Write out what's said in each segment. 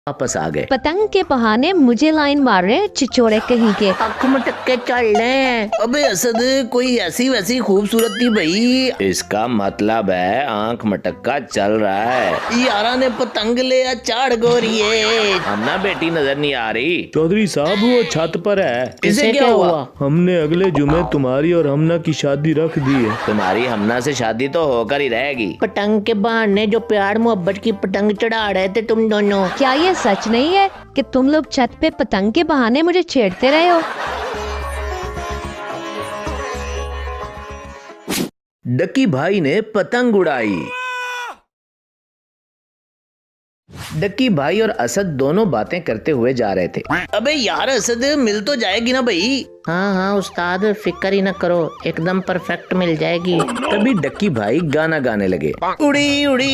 वापस आ गए। पतंग के बहाने मुझे लाइन मार रहे हैं चिचोरे कहीं के। अख मटक के चल रहे हैं। अबे असद कोई ऐसी वैसी खूबसूरत थी भाई। इसका मतलब है आंख मटक्का चल रहा है। यारा ने पतंग ले चाड़ गोरिये। हमना बेटी नजर नहीं आ रही। चौधरी साहब वो छत पर है। इसे क्या हुआ? हमने अगले जुमे तुम्हारी और हमना की शादी रख दी है। तुम्हारी हमना से शादी तो होकर ही रहेगी। पतंग के बहाने जो प्यार मोहब्बत की पतंग चढ़ा रहे थे तुम दोनों। क्या ये सच नहीं है कि तुम लोग छत पे पतंग के बहाने मुझे छेड़ते रहे हो? डक्की भाई ने पतंग उड़ाई। डक्की भाई और असद दोनों बातें करते हुए जा रहे थे। अबे यार असद मिल तो जाएगी ना भाई। हाँ हाँ उस्ताद फिक्र ही न करो, एकदम परफेक्ट मिल जाएगी। तभी डक्की भाई गाना गाने लगे। उड़ी उड़ी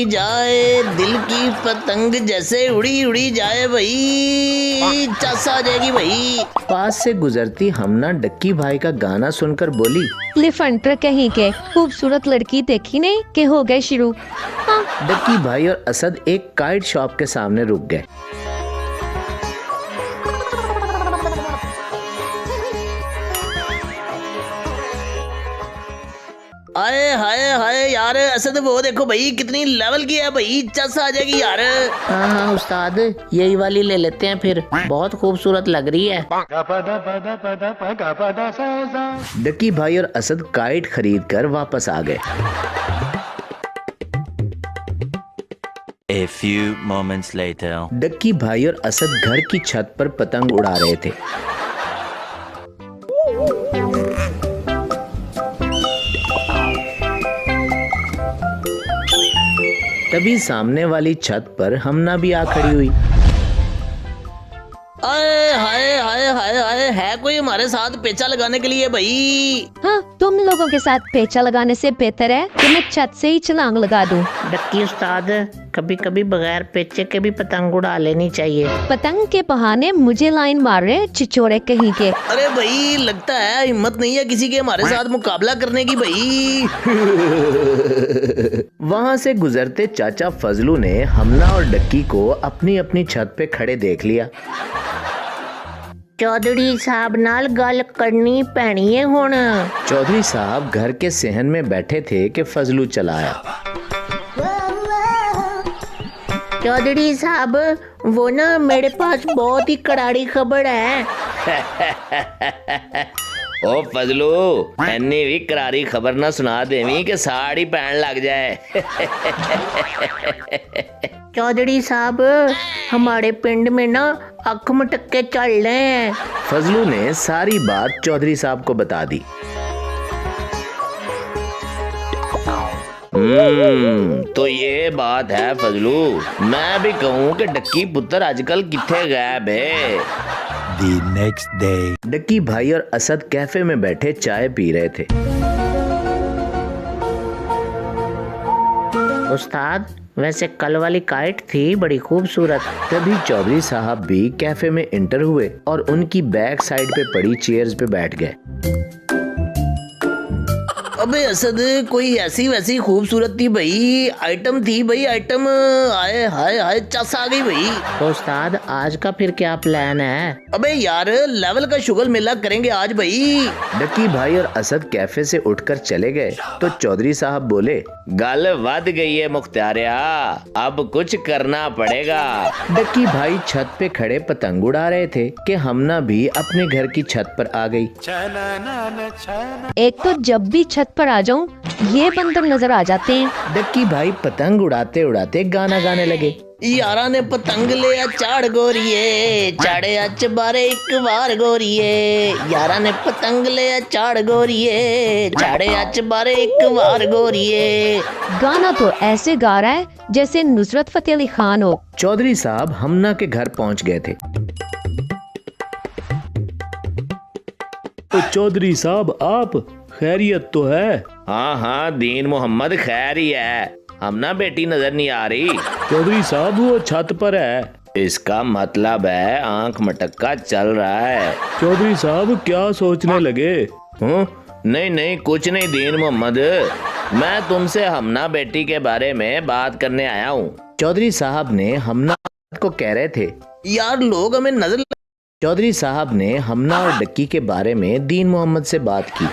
जाए दिल की पतंग जैसे उड़ी उड़ी जाए भाई, चस आ जाएगी भाई। पास से गुजरती हमना डक्की भाई का गाना सुनकर बोली, लिफंटर कहीं के, खूबसूरत लड़की देखी नहीं कि हो गए शुरू। हाँ। डक्की भाई और असद एक काइट शॉप के सामने रुक गए। आए हाय हाय यार असद वो देखो भाई कितनी लेवल की है भाई, चस आ जाएगी यार। हाँ हाँ उस्ताद यही वाली ले लेते हैं फिर, बहुत खूबसूरत लग रही है। डक्की भाई और असद काइट खरीद कर वापस आ गए। A few moments later. Ducky भाई और असद घर की छत पर पतंग उड़ा रहे थे। तभी सामने वाली छत पर हमना भी आ खड़ी हुई। आए हाय हाय हाय हाय है कोई हमारे साथ पेचा लगाने के लिए भाई? हाँ, तुम लोगों के साथ पेचा लगाने से बेहतर है कि मैं छत से ही छलांग लगा दूं। डक्की उस्ताद कभी कभी बगैर पेचे के भी पतंग उड़ा लेनी चाहिए। पतंग के बहाने मुझे लाइन मार रहे हैं चिचोरे कहीं के। अरे भाई लगता है हिम्मत नहीं है किसी के हमारे साथ मुकाबला करने की भाई। वहाँ से गुजरते चाचा फजलू ने हमना और डक्की को अपनी अपनी छत पे खड़े देख लिया। चौधरी साहब नाल गल करनी पैनी है हुण। चौधरी साहब घर के सहन में बैठे थे कि फजलू चला आया। चौधरी साहब वो ना मेरे पास बहुत ही करारी खबर है। ओ फजलू एनी भी करारी खबर ना सुना देवी कि साड़ी पहन लग जाए। चौधरी साहब हमारे पिंड में ना अख मटक्के चल रहे हैं। फजलू ने सारी बात चौधरी साहब को बता दी। तो ये बात है फजलू, मैं भी कहूँ कि डक्की पुत्र आजकल किथे गायब है। The next day. डक्की भाई और असद कैफे में बैठे चाय पी रहे थे। उस्ताद वैसे कल वाली काइट थी बड़ी खूबसूरत। तभी चौधरी साहब भी कैफे में एंटर हुए और उनकी बैक साइड पे पड़ी चेयर्स पे बैठ गए। अबे असद कोई ऐसी वैसी खूबसूरत थी भाई, आइटम थी भाई आइटम। आए हाय हाय चस आ गई भाई। तो उस्ताद आज का फिर क्या प्लान है? अबे यार लेवल का शुगल मेला करेंगे आज भाई। डक्की भाई और असद कैफे से उठकर चले गए तो चौधरी साहब बोले, गल वध गई है मुख्तारिया, अब कुछ करना पड़ेगा। डक्की भाई छत पे खड़े पतंग उड़ा रहे थे कि हमना भी अपने घर की छत पर आ गई। एक तो जब भी छत पर आ जाऊं ये बंदर नजर आ जाते हैं। डक्की भाई पतंग उड़ाते उड़ाते गाना गाने लगे। यारा ने पतंग ले चाड़ गोरिये, चाड़े अच बारे एक बार गोरिये। यारा ने पतंग ले चाड़ गोरिये, चाड़े अच बारे एक बार गोरिये। गाना तो ऐसे गा रहा है जैसे नुसरत फतेह अली खान हो। चौधरी साहब हमना के घर पहुंच गए थे। तो चौधरी साहब आप खैरियत तो है? हाँ हाँ दीन मोहम्मद खैर ही है, हमना बेटी नजर नहीं आ रही। चौधरी साहब वो छत पर है। इसका मतलब है आंख मटक्का चल रहा है। चौधरी साहब क्या सोचने लगे? नहीं नहीं कुछ नहीं दीन मोहम्मद, मैं तुमसे हमना बेटी के बारे में बात करने आया हूँ। चौधरी साहब ने हमना को कह रहे थे, यार लोग हमें नजर। चौधरी साहब ने हमना और डक्की के बारे में दीन मोहम्मद से बात की।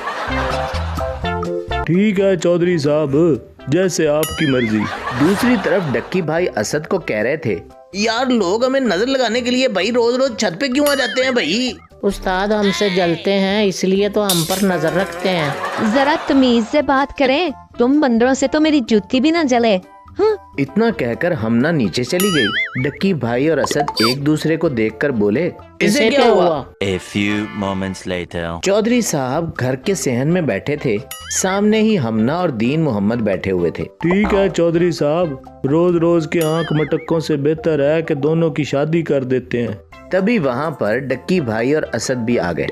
ठीक है चौधरी साहब, जैसे आपकी मर्जी। दूसरी तरफ डक्की भाई असद को कह रहे थे, यार लोग हमें नजर लगाने के लिए भाई रोज रोज छत पे क्यों आ जाते हैं भाई? उस्ताद हमसे जलते हैं इसलिए तो हम पर नजर रखते हैं। जरा तमीज से बात करें, तुम बंदरों से तो मेरी जूती भी ना जले। इतना कहकर हमना नीचे चली गई। डक्की भाई और असद एक दूसरे को देखकर बोले, इसे क्या हुआ? A few moments later. Chaudhary साहब घर के सेहन में बैठे थे। सामने ही हमना और दीन मोहम्मद बैठे हुए थे। ठीक है चौधरी साहब, रोज रोज के आंख मटकों से बेहतर है कि दोनों की शादी कर देते हैं। तभी वहाँ पर डक्की भाई और असद भी आ गए।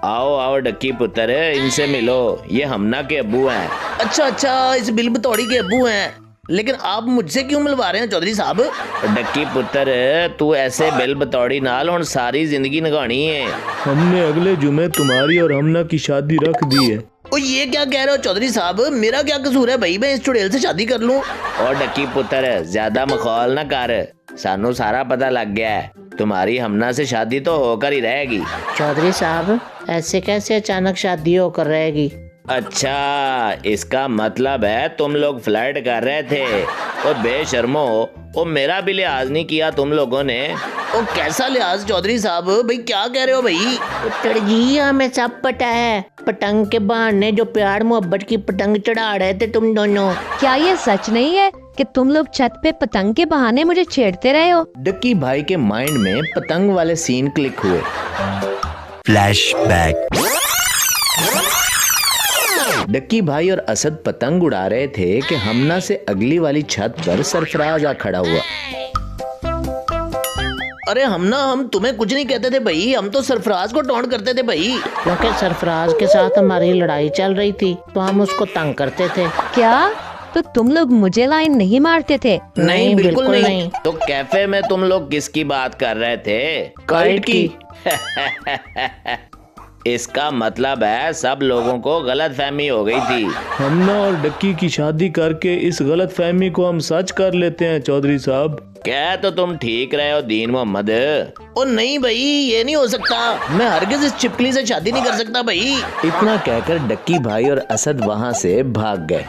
आओ आओ डक्की पुत्र, इनसे मिलो, ये हमना के अब्बू हैं। अच्छा अच्छा, इस बिल बतौड़ी के अब्बू हैं, लेकिन आप मुझसे क्यों मिलवा रहे हैं चौधरी साहब? डक्की पुत्र, तू ऐसे बिल बतौड़ी नाल हुण सारी जिंदगी निभानी है। हमने अगले जुमे तुम्हारी और हमना की शादी रख दी है। ओ ये क्या कह रहे हो चौधरी साहब? मेरा क्या कसूर है भाई, मैं इस चुड़ैल से शादी कर लूं? और डक्की पुत्र, ज्यादा मखौल न कर, सानू सारा पता लग गया है, तुम्हारी हमना से शादी तो होकर ही रहेगी। चौधरी साहब ऐसे कैसे अचानक शादी होकर रहेगी? अच्छा, इसका मतलब है तुम लोग फ्लर्ट कर रहे थे। ओ बेशर्मो, ओ मेरा भी लिहाज नहीं किया तुम लोगों ने। ओ कैसा लिहाज चौधरी साहब? भाई क्या कह रहे हो भाई? पुत्र जी हमें सब पता है, पतंग के बहाने जो प्यार मोहब्बत की पतंग चढ़ा रहे थे तुम दोनों। क्या ये सच नहीं है कि तुम लोग छत पे पतंग के बहाने मुझे छेड़ते रहे हो? डक्की भाई के माइंड में पतंग वाले सीन क्लिक हुए। Flashback. डक्की भाई और असद पतंग उड़ा रहे थे कि हमना से अगली वाली छत पर सरफराज आ खड़ा हुआ। अरे हमना, हम तुम्हें कुछ नहीं कहते थे भाई, हम तो सरफराज को टॉन्ट करते थे भाई। क्योंकि सरफराज के साथ हमारी लड़ाई चल रही थी तो हम उसको तंग करते थे। क्या? तो तुम लोग मुझे लाइन नहीं मारते थे? नहीं, बिल्कुल नहीं। तो कैफे में तुम लोग किसकी बात कर रहे थे? काइट की। इसका मतलब है सब लोगों को गलत फहमी हो गई थी। हमना और डक्की की शादी करके इस गलत फहमी को हम सच कर लेते हैं चौधरी साहब। क्या तो तुम ठीक रहे हो दीन मोहम्मद? ओ नहीं भाई, ये नहीं हो सकता, मैं हरगिज इस चिपकली से शादी नहीं कर सकता भाई। इतना कहकर डक्की भाई और असद वहाँ से भाग गए।